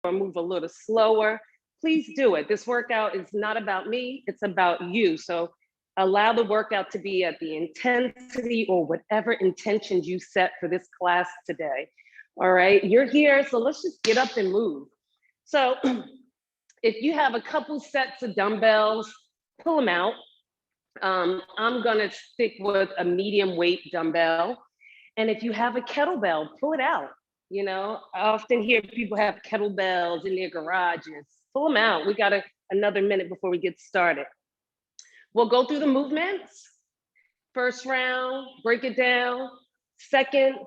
or move a little slower, please do it. This workout is not about me, it's about you. So allow the workout to be at the intensity or whatever intentions you set for this class today. All right, you're here, so let's just get up and move. So if you have a couple sets of dumbbells, pull them out. I'm gonna stick with a medium weight dumbbell. And if you have a kettlebell, pull it out. You know, I often hear people have kettlebells in their garages. Pull them out. We got another minute before we get started. We'll go through the movements. First round, break it down. Second,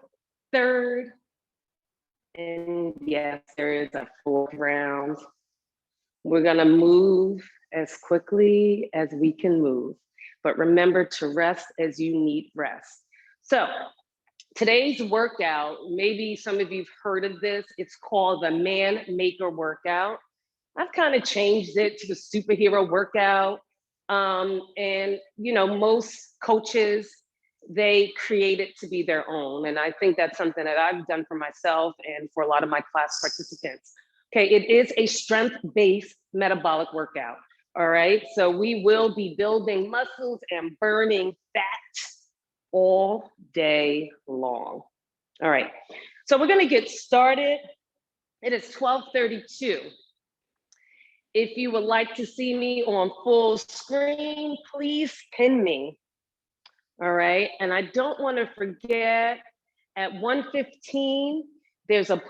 third, and yes, there is a fourth round. We're gonna move as quickly as we can move, but remember to rest as you need rest. So today's workout, maybe some of you've heard of this, it's called the Man Maker workout. I've kind of changed it to the superhero workout. And you know, most coaches, they create it to be their own. And I think that's something that I've done for myself and for a lot of my class participants. Okay, it is a strength-based metabolic workout. All right, so we will be building muscles and burning fat all day long. All right, so we're gonna get started. It is 12:32. If you would like to see me on full screen, please pin me. All right, and I don't wanna forget, at 1:15, there's a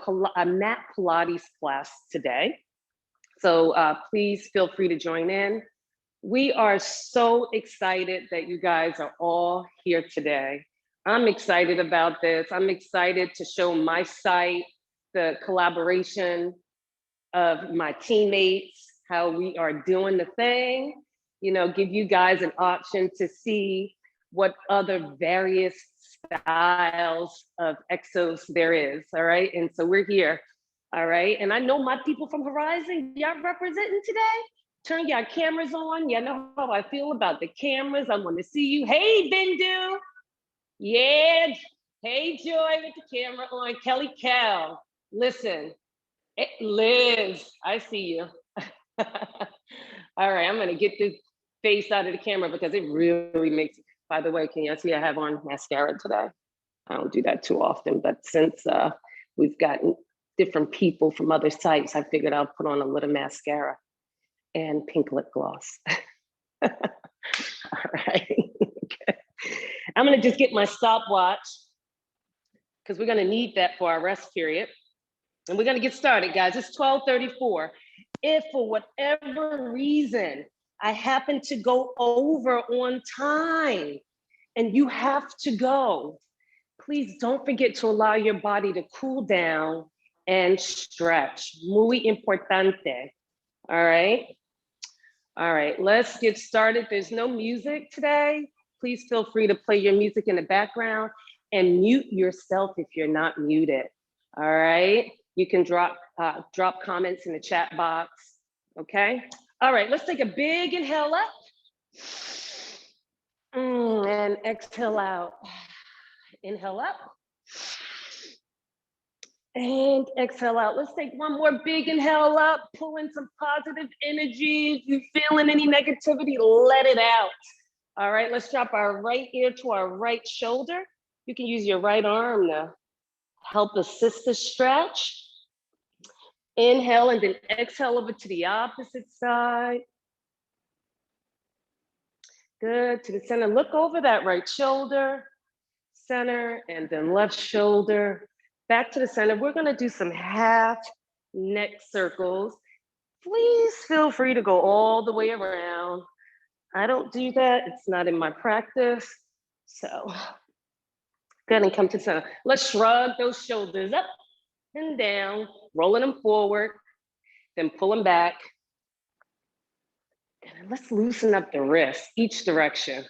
mat Pilates class today. So please feel free to join in. We are so excited that you guys are all here today. I'm excited about this. I'm excited to show my site, the collaboration of my teammates, how we are doing the thing, you know, give you guys an option to see what other various styles of exos there is, all right? And so we're here, all right? And I know my people from Horizon, y'all representing today? Turn your cameras on. Y'all know how I feel about the cameras. I want to see you. Hey, Bindu. Yeah. Hey, Joy with the camera on. Kelly Cal. Listen, Liz, I see you. All right, I'm going to get this face out of the camera because it really makes, by the way, can y'all see I have on mascara today? I don't do that too often, but since we've gotten different people from other sites, I figured I'll put on a little mascara and pink lip gloss. All right. Okay. I'm gonna just get my stopwatch because we're gonna need that for our rest period. And we're gonna get started, guys. It's 12:34. If for whatever reason I happen to go over on time and you have to go, please don't forget to allow your body to cool down and stretch. Muy importante. All right. All right, let's get started. There's no music today. Please feel free to play your music in the background and mute yourself if you're not muted. All right, you can drop comments in the chat box, okay? All right, let's take a big inhale up and exhale out. Inhale up and exhale out. Let's take one more big inhale up, pull in some positive energy. If you're feeling any negativity, let it out. All right, let's drop our right ear to our right shoulder. You can use your right arm to help assist the stretch. Inhale and then exhale over to the opposite side. Good, to the center. Look over that right shoulder, center, and then left shoulder. Back to the center. We're gonna do some half neck circles. Please feel free to go all the way around. I don't do that, it's not in my practice. So go ahead and come to the center. Let's shrug those shoulders up and down, rolling them forward, then pull them back. And let's loosen up the wrists, each direction.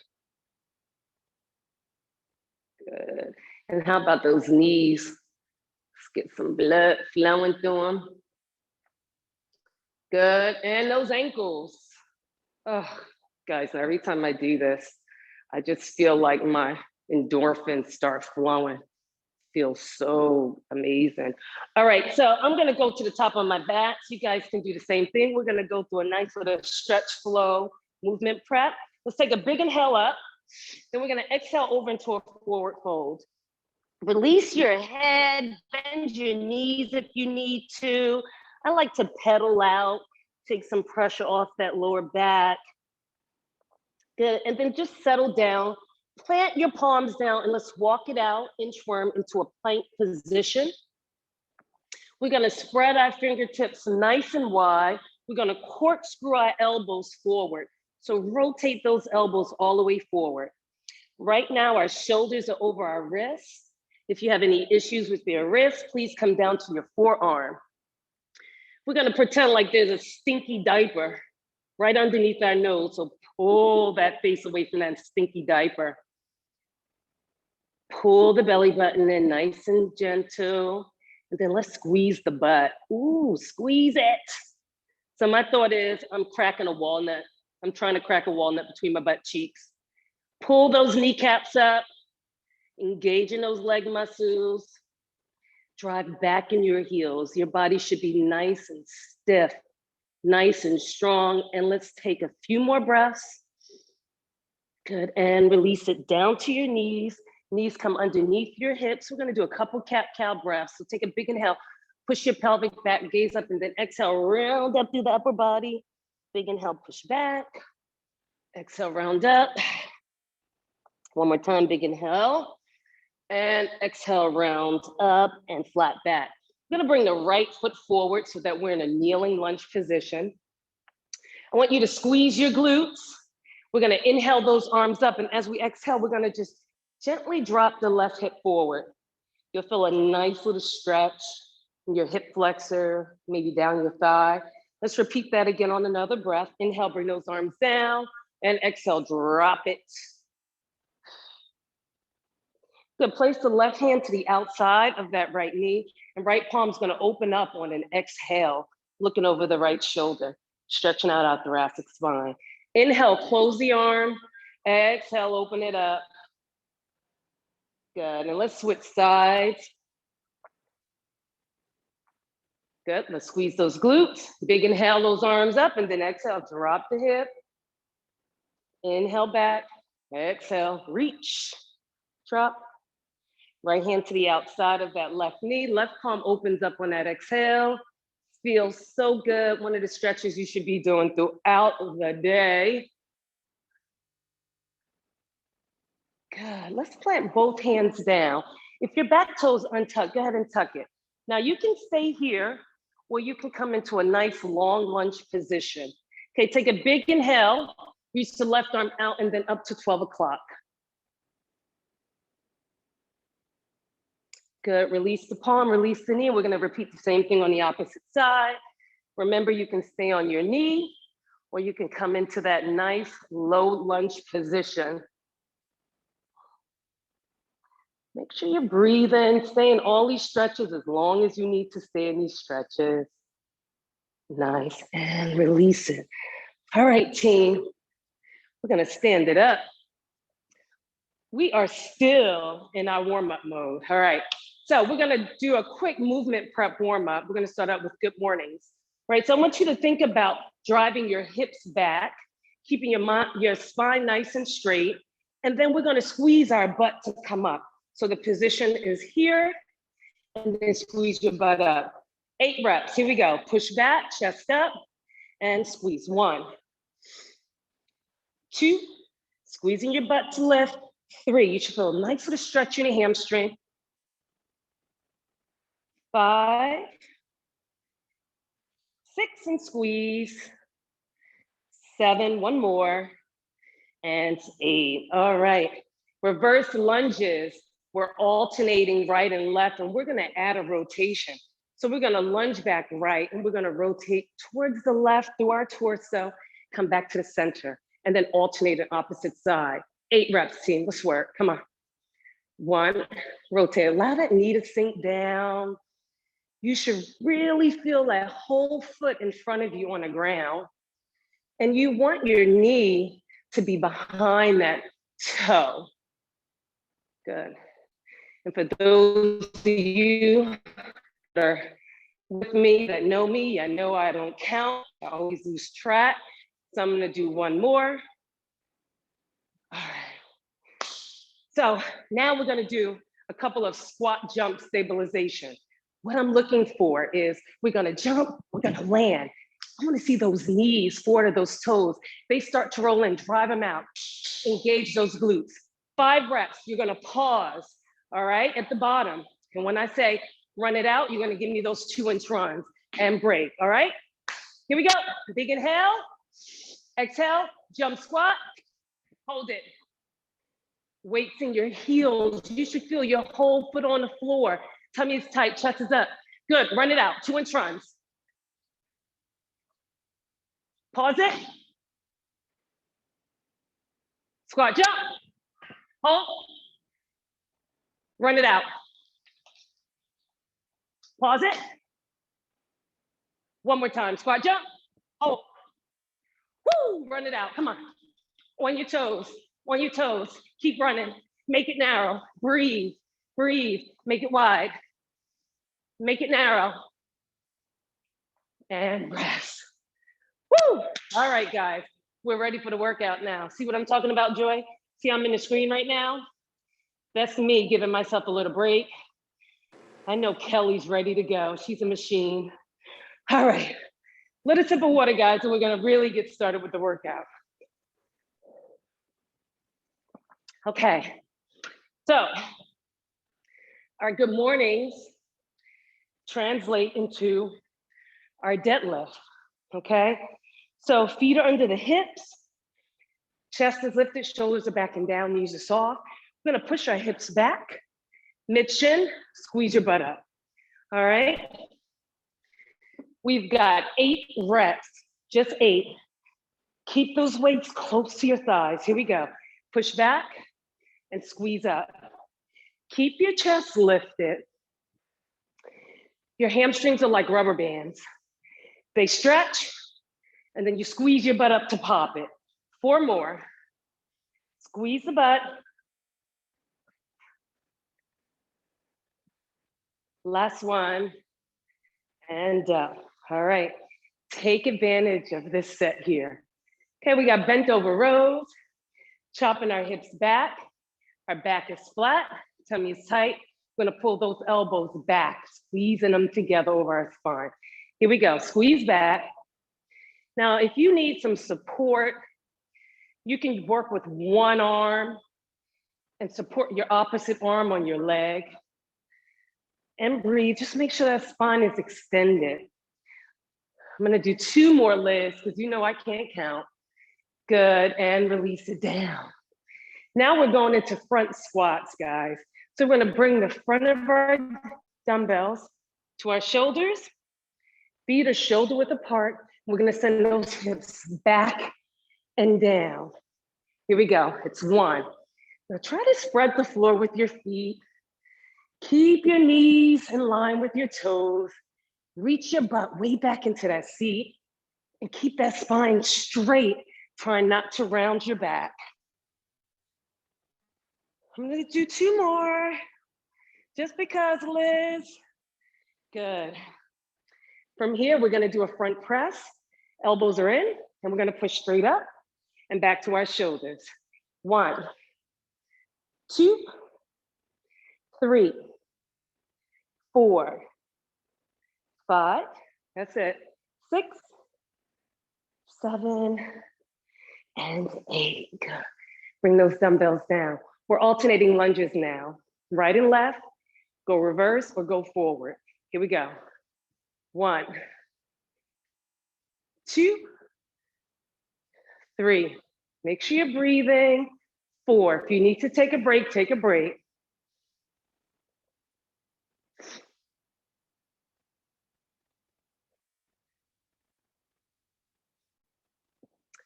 Good. And how about those knees? Let's get some blood flowing through them. Good, and those ankles. Oh, guys, every time I do this, I just feel like my endorphins start flowing. Feels so amazing. All right, so I'm gonna go to the top of my back. So you guys can do the same thing. We're gonna go through a nice little stretch flow movement prep. Let's take a big inhale up. Then we're gonna exhale over into a forward fold. Release your head, bend your knees if you need to. I like to pedal out, take some pressure off that lower back. Good, and then just settle down. Plant your palms down and let's walk it out, inchworm into a plank position. We're gonna spread our fingertips nice and wide. We're gonna corkscrew our elbows forward. So rotate those elbows all the way forward. Right now, our shoulders are over our wrists. If you have any issues with your wrists, please come down to your forearm. We're gonna pretend like there's a stinky diaper right underneath our nose. So pull that face away from that stinky diaper. Pull the belly button in nice and gentle. And then let's squeeze the butt. Ooh, squeeze it. So my thought is I'm cracking a walnut. I'm trying to crack a walnut between my butt cheeks. Pull those kneecaps up. Engage in those leg muscles. Drive back in your heels. Your body should be nice and stiff, nice and strong. And let's take a few more breaths. Good, and release it down to your knees. Knees come underneath your hips. We're gonna do a couple cat-cow breaths. So take a big inhale, push your pelvic back, gaze up, and then exhale, round up through the upper body. Big inhale, push back. Exhale, round up. One more time, big inhale. And exhale, round up and flat back. I'm gonna bring the right foot forward so that we're in a kneeling lunge position. I want you to squeeze your glutes. We're gonna inhale those arms up, and as we exhale, we're gonna just gently drop the left hip forward. You'll feel a nice little stretch in your hip flexor, maybe down your thigh. Let's repeat that again on another breath. Inhale, bring those arms down, and exhale, drop it. Good, place the left hand to the outside of that right knee, and right palm's gonna open up on an exhale, looking over the right shoulder, stretching out our thoracic spine. Inhale, close the arm. Exhale, open it up. Good, and let's switch sides. Good, let's squeeze those glutes. Big inhale, those arms up, and then exhale, drop the hip. Inhale back, exhale, reach, drop. Right hand to the outside of that left knee. Left palm opens up on that exhale. Feels so good. One of the stretches you should be doing throughout the day. Good, let's plant both hands down. If your back toe's untucked, go ahead and tuck it. Now you can stay here, or you can come into a nice long lunge position. Okay, take a big inhale, reach the left arm out and then up to 12 o'clock. Good, release the palm, release the knee. We're gonna repeat the same thing on the opposite side. Remember, you can stay on your knee, or you can come into that nice low lunge position. Make sure you're breathing, stay in all these stretches as long as you need to stay in these stretches. Nice, and release it. All right, team, we're gonna stand it up. We are still in our warm-up mode, all right. So we're gonna do a quick movement prep warm-up. We're gonna start out with good mornings, right? So I want you to think about driving your hips back, keeping your spine nice and straight, and then we're gonna squeeze our butt to come up. So the position is here, and then squeeze your butt up. 8 reps, here we go. Push back, chest up, and squeeze. 1, 2, squeezing your butt to lift. 3, you should feel a nice little stretch in your hamstring. 5, 6, and squeeze. 7, one more, and 8. All right, reverse lunges. We're alternating right and left, and we're gonna add a rotation. So we're gonna lunge back right, and we're gonna rotate towards the left through our torso, come back to the center, and then alternate an opposite side. 8 reps, team, let's work, come on. 1, rotate, allow that knee to sink down. You should really feel that whole foot in front of you on the ground. And you want your knee to be behind that toe. Good. And for those of you that are with me, that know me, I know I don't count, I always lose track. So I'm gonna do one more. All right. So now we're gonna do a couple of squat jump stabilization. What I'm looking for is we're gonna jump, we're gonna land. I wanna see those knees forward of those toes. They start to roll in, drive them out. Engage those glutes. 5 reps, you're gonna pause, all right, at the bottom. And when I say run it out, you're gonna give me those 2-inch runs and break, all right? Here we go, big inhale, exhale, jump squat, hold it. Weights in your heels. You should feel your whole foot on the floor. Tummy is tight, chest is up. Good, run it out, 2-inch runs. Pause it. Squat, jump, hold. Run it out. Pause it. One more time, squat, jump, hold. Woo, run it out, come on. On your toes, on your toes. Keep running, make it narrow. Breathe, breathe, make it wide. Make it narrow. And rest. Woo! All right, guys, we're ready for the workout now. See what I'm talking about, Joy? See, I'm in the screen right now. That's me giving myself a little break. I know Kelly's ready to go. She's a machine. All right, little sip of water, guys, and we're gonna really get started with the workout. Okay, so our good mornings translate into our deadlift, okay? So feet are under the hips, chest is lifted, shoulders are back and down, knees are soft. We're gonna push our hips back, mid-shin, squeeze your butt up, all right? We've got 8 reps, just 8. Keep those weights close to your thighs. Here we go. Push back and squeeze up. Keep your chest lifted. Your hamstrings are like rubber bands. They stretch, and then you squeeze your butt up to pop it. 4 more. Squeeze the butt. Last one, and up. All right, take advantage of this set here. Okay, we got bent over rows, chopping our hips back. Our back is flat, tummy is tight. We're gonna pull those elbows back, squeezing them together over our spine. Here we go, squeeze back. Now, if you need some support, you can work with one arm and support your opposite arm on your leg. And breathe, just make sure that spine is extended. I'm gonna do 2 more lifts because you know I can't count. Good, and release it down. Now we're going into front squats, guys. So we're gonna bring the front of our dumbbells to our shoulders. Feet are shoulder width apart. We're gonna send those hips back and down. Here we go, it's 1. Now try to spread the floor with your feet. Keep your knees in line with your toes. Reach your butt way back into that seat and keep that spine straight, trying not to round your back. I'm gonna do 2 more, just because, Liz. Good. From here, we're gonna do a front press. Elbows are in, and we're gonna push straight up and back to our shoulders. 1, 2, 3, 4, 5, that's it, 6, 7, and 8. Good. Bring those dumbbells down. We're alternating lunges now. Right and left, go reverse or go forward. Here we go. 1, 2, 3. Make sure you're breathing. 4. If you need to take a break, take a break.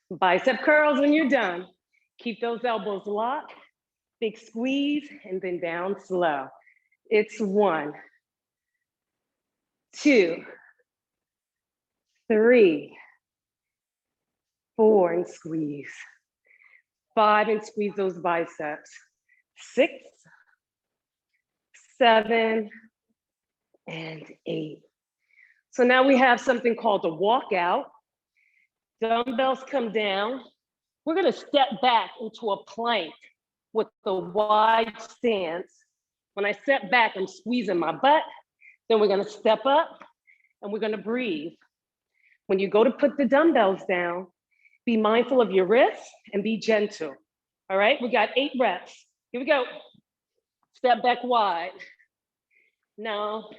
Bicep curls when you're done. Keep those elbows locked. Big squeeze and then down slow. It's 1, 2, 3, 4, and squeeze. 5, and squeeze those biceps. 6, 7, and 8. So now we have something called a walkout. Dumbbells come down. We're gonna step back into a plank with the wide stance. When I step back, I'm squeezing my butt. Then we're gonna step up and we're gonna breathe. When you go to put the dumbbells down, be mindful of your wrists and be gentle. All right, we got 8 reps. Here we go. Step back wide. Now,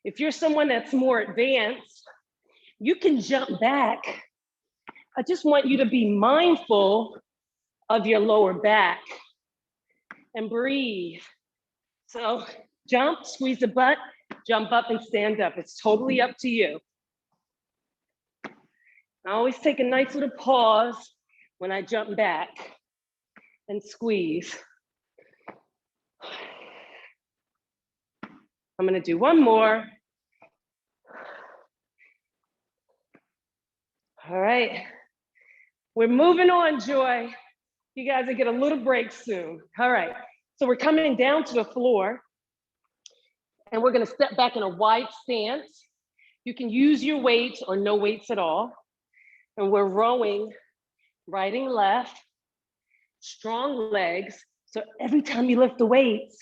if you're someone that's more advanced, you can jump back. I just want you to be mindful of your lower back and breathe. So jump, squeeze the butt, jump up and stand up. It's totally up to you. I always take a nice little pause when I jump back and squeeze. I'm gonna do one more. All right, we're moving on, Joy. You guys will get a little break soon. All right, so we're coming down to the floor and we're gonna step back in a wide stance. You can use your weights or no weights at all. And we're rowing right and left, strong legs. So every time you lift the weights,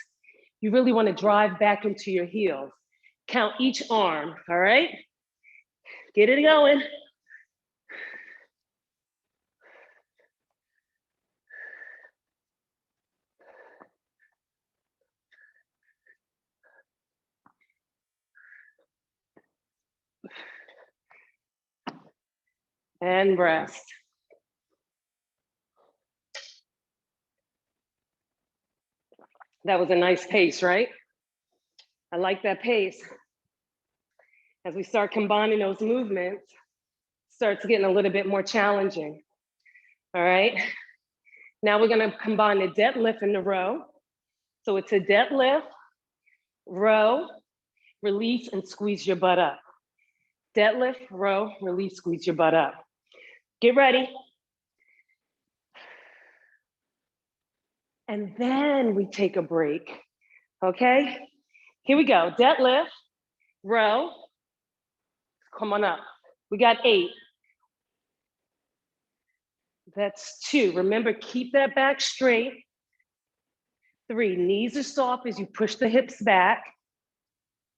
you really want to drive back into your heels. Count each arm, all right? Get it going. And rest. That was a nice pace, right? I like that pace. As we start combining those movements, it starts getting a little bit more challenging. All right. Now we're gonna combine the deadlift and the row. So it's a deadlift, row, release and squeeze your butt up. Deadlift, row, release, squeeze your butt up. Get ready. And then we take a break, okay? Here we go, deadlift, row, come on up. We got 8. That's 2. Remember, keep that back straight. 3, knees are soft as you push the hips back.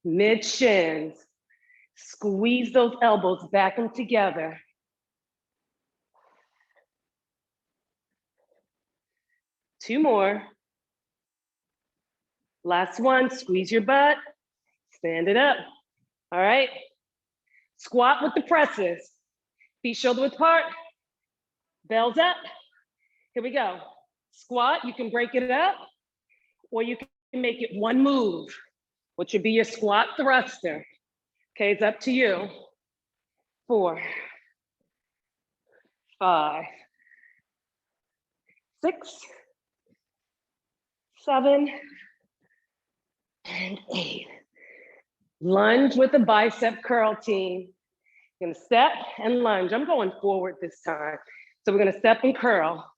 Mid shins. Squeeze those elbows back and together. Two more. Last one, squeeze your butt, stand it up. All right. Squat with the presses. Feet shoulder width apart. Bells up. Here we go. Squat, you can break it up, or you can make it one move, which would be your squat thruster. Okay, it's up to you. 4, 5, 6, 7, and 8. Lunge with the bicep curl, team. You're gonna step and lunge. I'm going forward this time. So we're gonna step and curl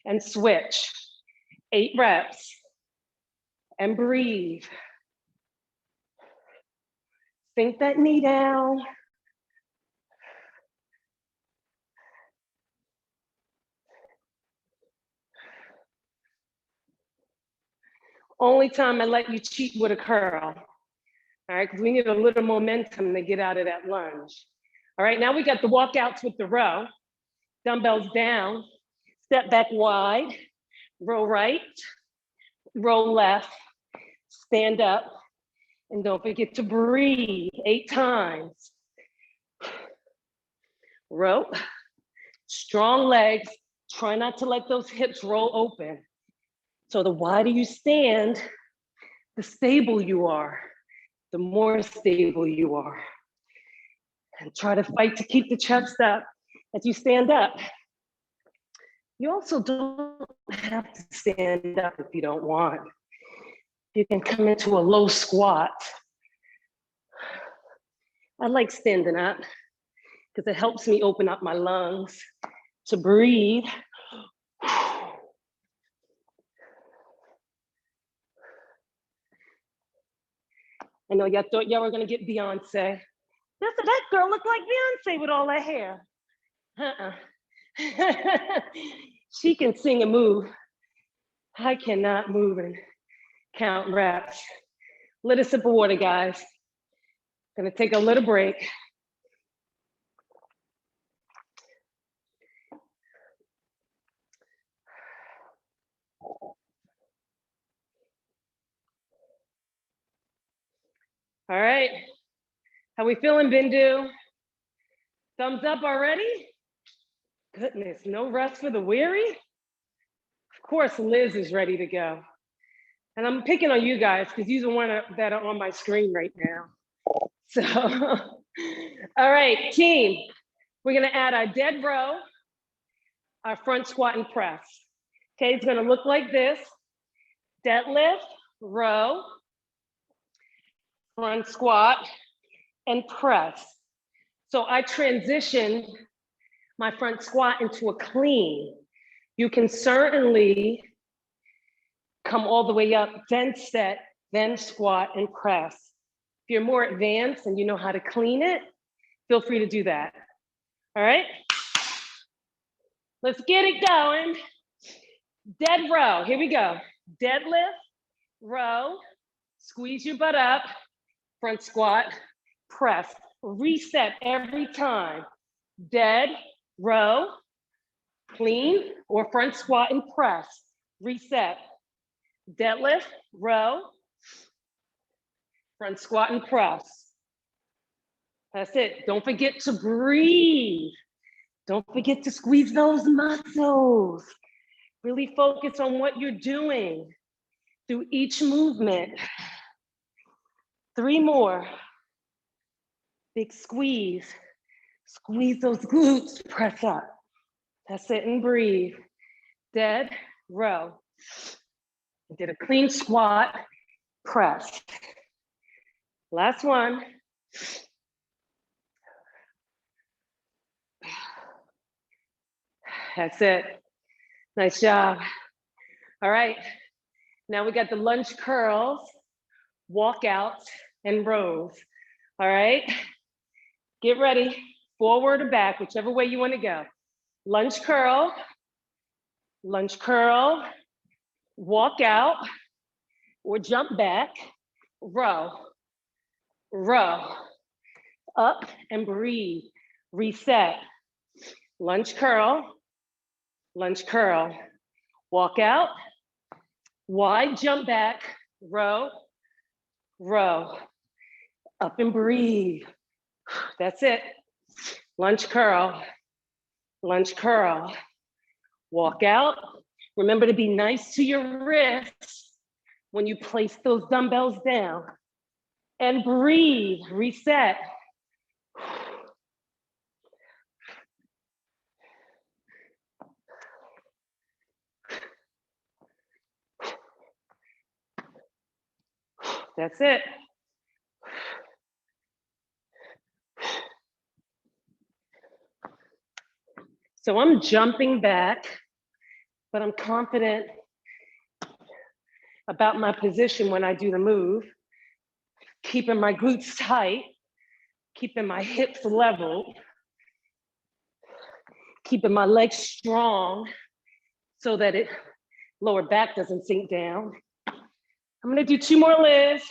and switch. 8 reps and breathe. Sink that knee down. Only time I let you cheat with a curl. All right, because we need a little momentum to get out of that lunge. All right, now we got the walkouts with the row. Dumbbells down, step back wide, row right, row left, stand up, and don't forget to breathe 8 times. Row, strong legs, try not to let those hips roll open. So the wider you stand, the stable you are, the more stable you are. And try to fight to keep the chest up as you stand up. You also don't have to stand up if you don't want. You can come into a low squat. I like standing up because it helps me open up my lungs to breathe. I know y'all thought y'all were gonna get Beyonce. That girl looked like Beyonce with all that hair. She can sing and move. I cannot move and count reps. Little sip of water, guys. Gonna take a little break. All right, how we feeling, Bindu? Thumbs up already? Goodness, no rest for the weary? Of course, Liz is ready to go. And I'm picking on you guys because you're the one that are on my screen right now. So, all right, team, we're gonna add our dead row, our front squat and press. Okay, it's gonna look like this. Deadlift, row, front squat, and press. So I transitioned my front squat into a clean. You can certainly come all the way up, then set, then squat and press. If you're more advanced and you know how to clean it, feel free to do that. All right? Let's get it going. Dead row, here we go. Deadlift, row, squeeze your butt up, front squat, press. Reset every time. Dead, row, clean, or front squat and press. Reset. Deadlift, row, front squat and press. That's it. Don't forget to breathe. Don't forget to squeeze those muscles. Really focus on what you're doing through each movement. 3 more. Big squeeze. Squeeze those glutes, press up. That's it, and breathe. Dead, row. Did a clean squat, press. Last one. That's it. Nice job. All right, now we got the lunge curls, walkouts, and rows. All right, get ready, forward or back, whichever way you want to go. Lunge curl, walk out, or jump back, row, row, up and breathe, reset. Lunge curl, walk out, wide jump back, row, row, up and breathe. That's it. Lunge curl, walk out. Remember to be nice to your wrists when you place those dumbbells down. And breathe, reset. That's it. So I'm jumping back, but I'm confident about my position when I do the move, keeping my glutes tight, keeping my hips level, keeping my legs strong so that lower back doesn't sink down. I'm gonna do 2 more, Liz.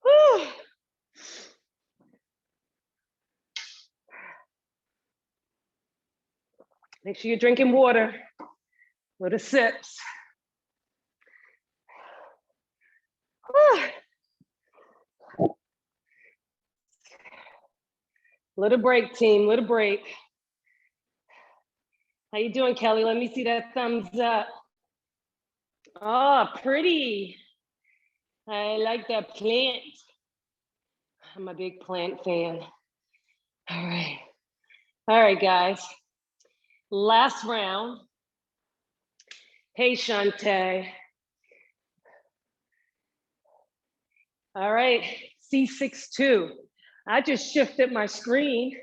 Whew. Make sure you're drinking water. Little sips. Little break, team, little break. How you doing, Kelly? Let me see that thumbs up. Oh, pretty. I like that plant. I'm a big plant fan. All right, guys. Last round. Hey, Shantae. All right, C62. I just shifted my screen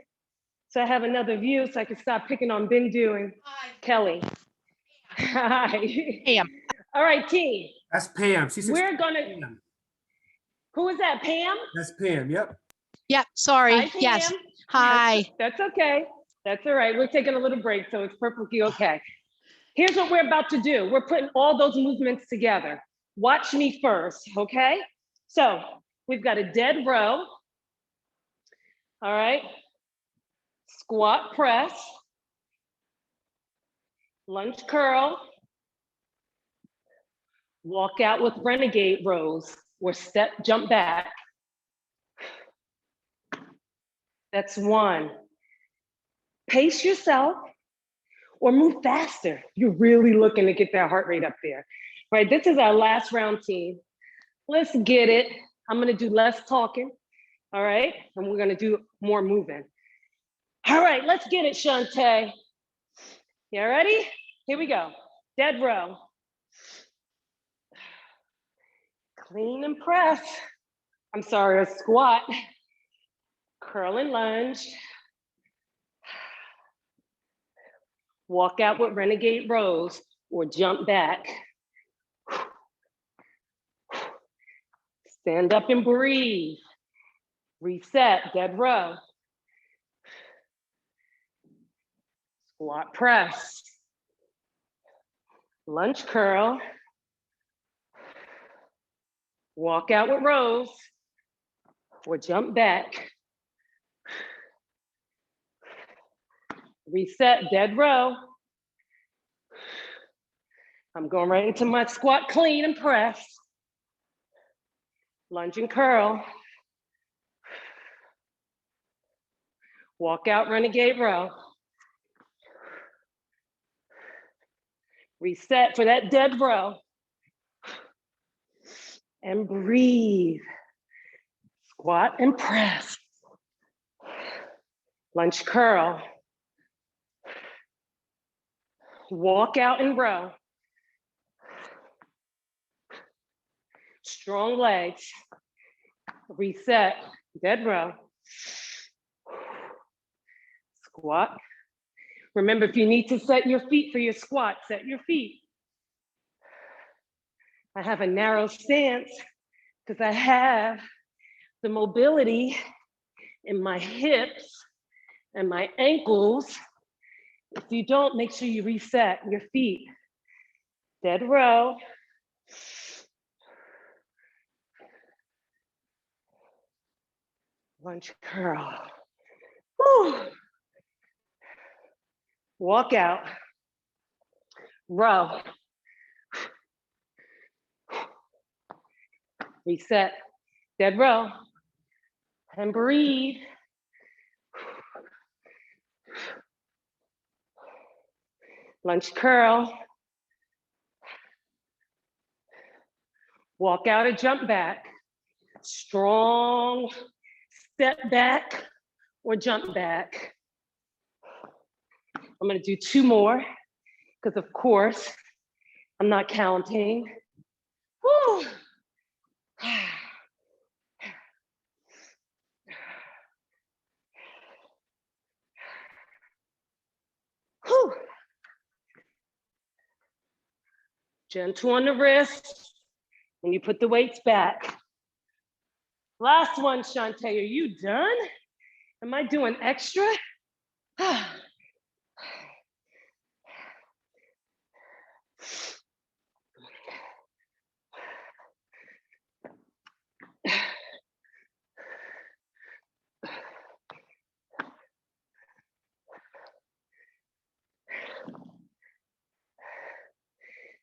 so I have another view so I can stop picking on Bindu and Kelly. Hi. Pam. All right, team. That's Pam. She's We're gonna. Pam. Who is that? Pam? That's Pam. Yep. Yep. Sorry. Hi, Pam. Yes. Hi. That's okay. That's all right. We're taking a little break, so it's perfectly okay. Here's what we're about to do. We're putting all those movements together. Watch me first, okay? So we've got a dead row. All right. Squat press. Lunge curl. Walk out with renegade rows or step, jump back. That's one. Pace yourself or move faster. You're really looking to get that heart rate up there. All right, this is our last round, team. Let's get it. I'm gonna do less talking, all right? And we're gonna do more moving. All right, let's get it, Shantae. You ready? Here we go. Dead row. Clean and press. I'm sorry, a squat. Curl and lunge. Walk out with renegade rows or jump back. Stand up and breathe. Reset, dead row. Squat press. Lunge curl. Walk out with rows or jump back. Reset, dead row. I'm going right into my squat clean and press. Lunge and curl. Walk out renegade row. Reset for that dead row. And breathe. Squat and press. Lunge curl. Walk out and row. Strong legs. Reset, dead row. Squat. Remember, if you need to set your feet for your squat, set your feet. I have a narrow stance because I have the mobility in my hips and my ankles. If you don't, make sure you reset your feet. Dead row. Lunge curl. Whew. Walk out. Row. Reset. Dead row. And breathe. Lunge curl. Walk out and jump back. Strong step back or jump back. I'm gonna do two more because of course, I'm not counting. Whew. Whew. Gentle on the wrist when you put the weights back. Last one, Shantae, are you done? Am I doing extra?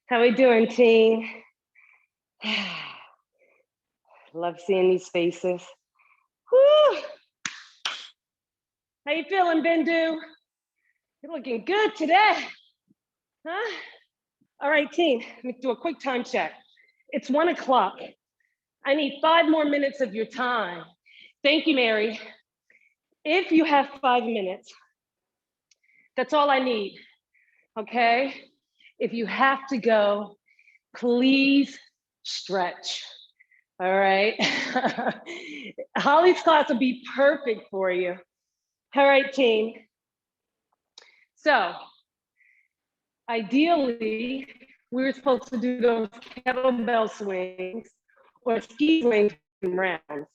How we doing, team? Love seeing these faces. Whew. How you feeling, Bindu? You're looking good today, huh? All right, team, let me do a quick time check. It's 1 o'clock. I need 5 more minutes of your time. Thank you, Mary. If you have 5 minutes, that's all I need. okay? If you have to go, please stretch, all right? Holly's class will be perfect for you. All right, team. So, ideally, we were supposed to do those kettlebell swings or ski swings in rounds.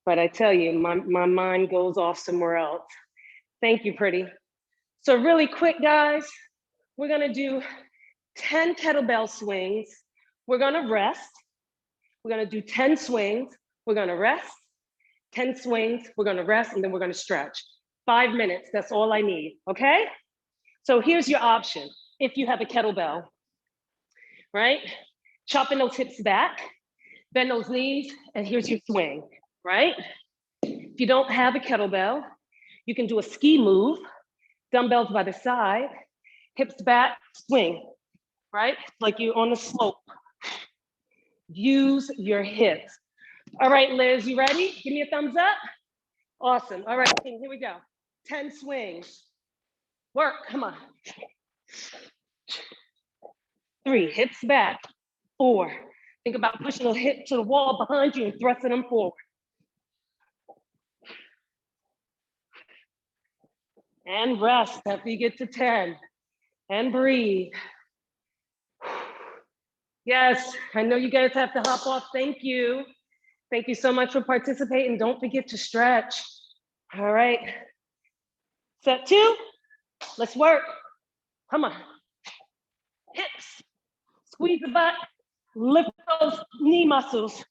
But I tell you, my mind goes off somewhere else. Thank you, Pretty. So really quick, guys, we're gonna do 10 kettlebell swings. We're gonna rest. We're gonna do 10 swings. We're gonna rest, 10 swings. We're gonna rest, and then we're gonna stretch. 5 minutes, that's all I need, okay? So here's your option. If you have a kettlebell, right? Chopping those hips back, bend those knees, and here's your swing, right? If you don't have a kettlebell, you can do a ski move, dumbbells by the side, hips back, swing, right? Like you're on the slope. Use your hips. All right, Liz, you ready? Give me a thumbs up. Awesome. All right, here we go. 10 swings. Work, come on. 3, hips back. 4, think about pushing a hip to the wall behind you and thrusting them forward. And rest after you get to 10. And breathe. Yes, I know you guys have to hop off. Thank you. Thank you so much for participating. Don't forget to stretch. All right. Set 2. Let's work. Come on. Hips. Squeeze the butt. Lift those knee muscles.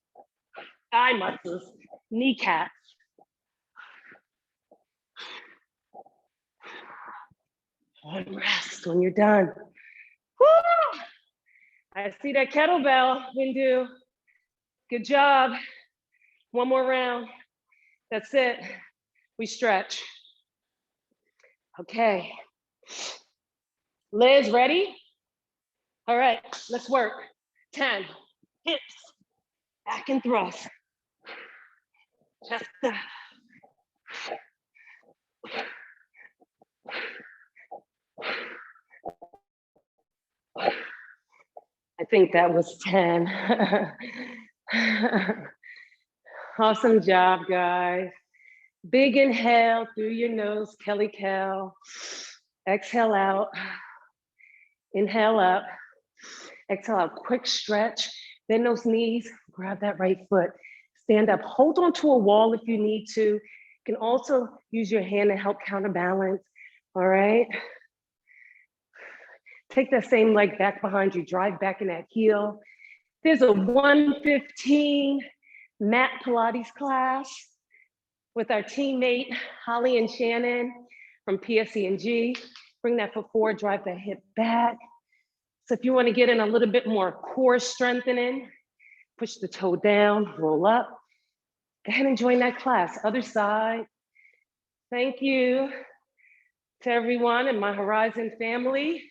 Thigh muscles. Kneecaps. And rest when you're done. Woo! I see that kettlebell, Windu. Good job. One more round. That's it. We stretch. Okay. Liz, ready? All right, let's work. 10, hips, back and thrust. Just I think that was 10. Awesome job, guys. Big inhale through your nose, Kelly Kel. Exhale out. Inhale up. Exhale out, quick stretch. Bend those knees, grab that right foot. Stand up, hold on to a wall if you need to. You can also use your hand to help counterbalance, all right? Take that same leg back behind you, drive back in that heel. There's a 115 mat Pilates class with our teammate, Holly and Shannon from PSE&G. Bring that foot forward, drive that hip back. So if you want to get in a little bit more core strengthening, push the toe down, roll up. Go ahead and join that class. Other side. Thank you to everyone in my Horizon family.